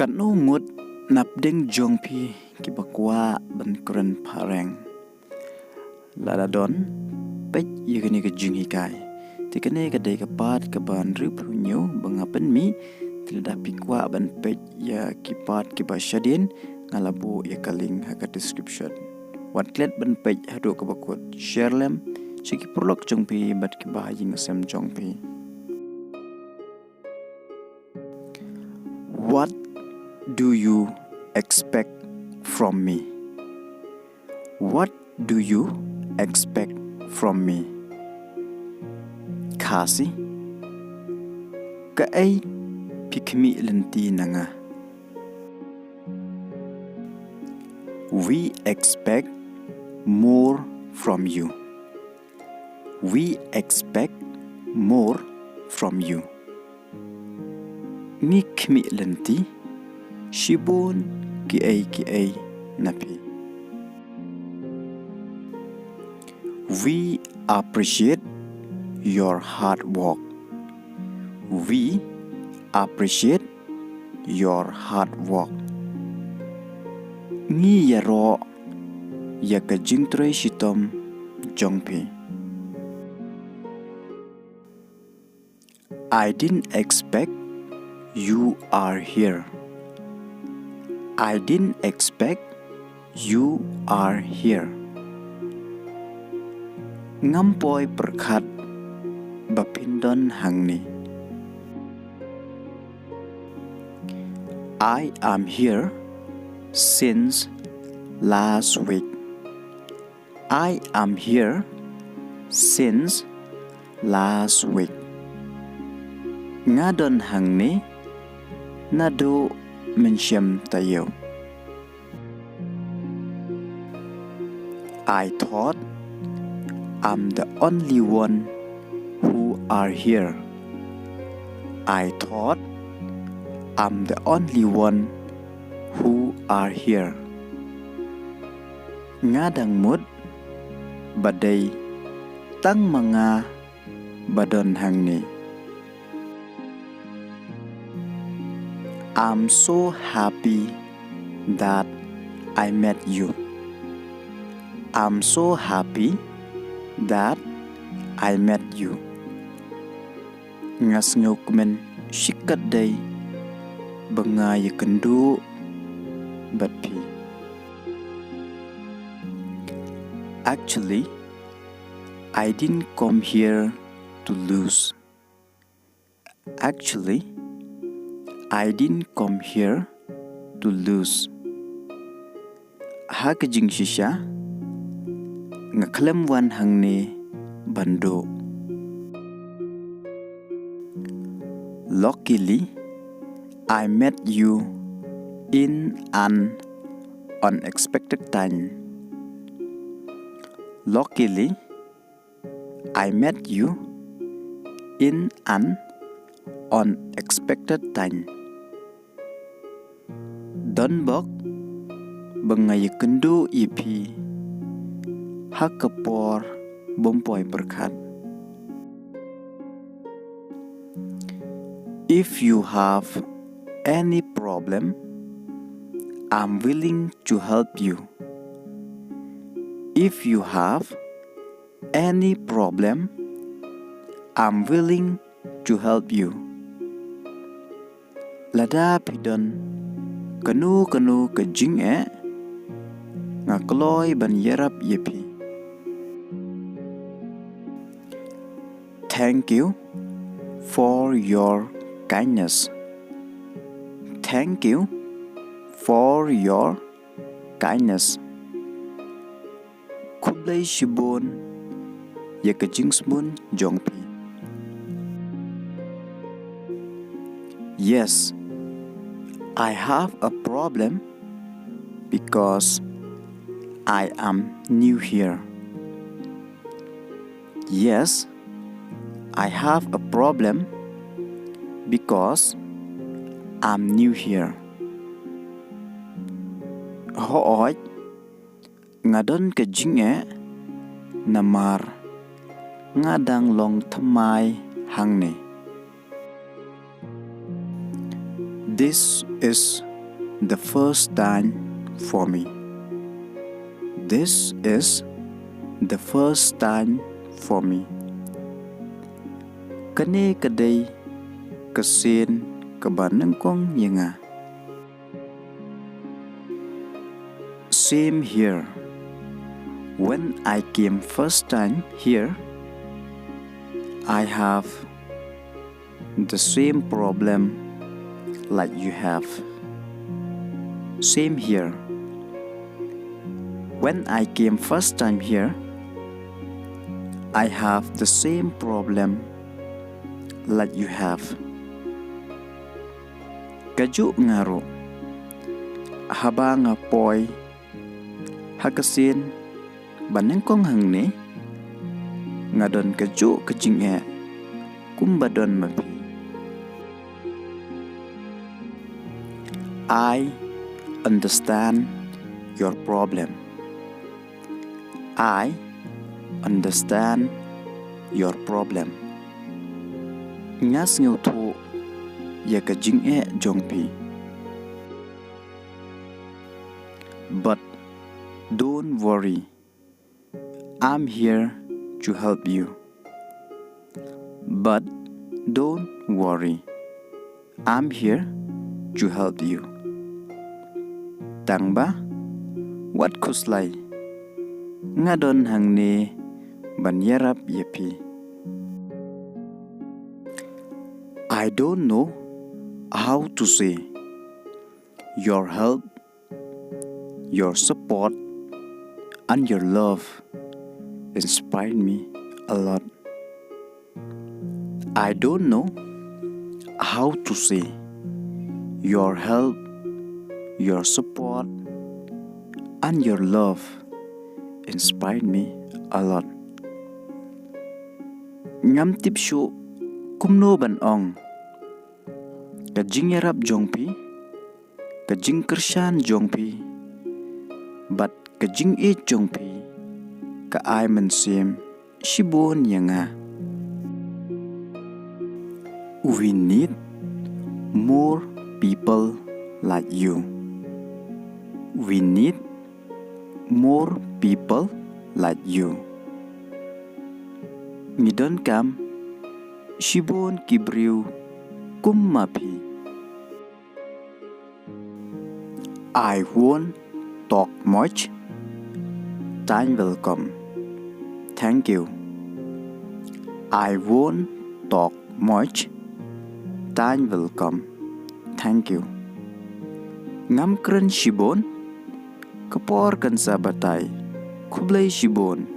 Katno Ngut Napdeng Jong Kiba Kwah ban Kren Phareng Ladadon pech yegani ke Jinghikai tikane kadai kapat kaban rupnyo bangapen mi tildapi Kwah ban pech ya kipat kiba syadin ngalabu ya kaling haka description watlet ban pech hadu kabakut share lem ciki prolog jongpi bat kiba ying sem jongpi. What do you expect from me? What do you expect from me? Kasi ka ay pikmi lenti nanga. We expect more from you. We expect more from you. Ni kmi lenti shibun ki ay napi. We appreciate your hard work. We appreciate your hard work. Ni yaro yaka jingtre shitom jongpi. I didn't expect you are here. I didn't expect you are here. Ngampoy perkhat bapindon hangni. I am here since last week. I am here since last week. Ngadon hangni nado mensyam tayo. I thought I'm the only one who are here. I thought I'm the only one who are here. Ngadang mud badai tang mga badon hangni. I'm so happy that I met you. I'm so happy that I met you. Ngas ngukmen shikat day bangay kendu batpi. Actually, I didn't come here to lose. Actually, I didn't come here to lose. Hak jing shisha ngaklem wan hangni bando. Luckily, I met you in an unexpected time. Luckily, I met you in an unexpected time. Donbok bangay kendu ipi hakapor bompoy berkat. If you have any problem, I'm willing to help you. If you have any problem, I'm willing to help you. Lada pidon kanu ke jing ngakloy ban yerap yepi. Thank you for your kindness. Thank you for your kindness. Kublay shibon yakajingsmun jongpi. Yes, I have a problem because I am new here. Yes, I have a problem because I'm new here. Hooj ngadon ke jinge namar ngadang long thamai hangne. This is the first time for me. This is the first time for me. Kane kadai kasin kabanang kong yanga. Same here. When I came first time here, I have the same problem like you have. Same here. When I came first time here, I have the same problem like you have. Kaju ngaro. Haba nga poy. Hakasin. Baneng kong hangne. Ngadon kaju kajinge. Kumbadon mapi. I understand your problem. I understand your problem. Ngas ngeutu ya kajinge jongpi. But don't worry. I'm here to help you. But don't worry. I'm here to help you. Tangba, what kuslay? Ngadon hangne banyarap yepi. I don't know how to say. Your help, your support, and your love inspired me a lot. I don't know how to say. Your help, your support, and your love inspired me a lot. Ngam tipshu kumno ban ong. Ka jingyarap jongpi, ka jingkershan jongpi, but ka jing'e jongpi, ka ay mansim shibon yanga. We need more people like you. We need more people like you. Ngidon kam shibon kibriu kummapi. I won't talk much. Time will come. Thank you. I won't talk much. Time will come. Thank you. Ngam kren shibon. Kapor kan sabatay. Kublay shibon.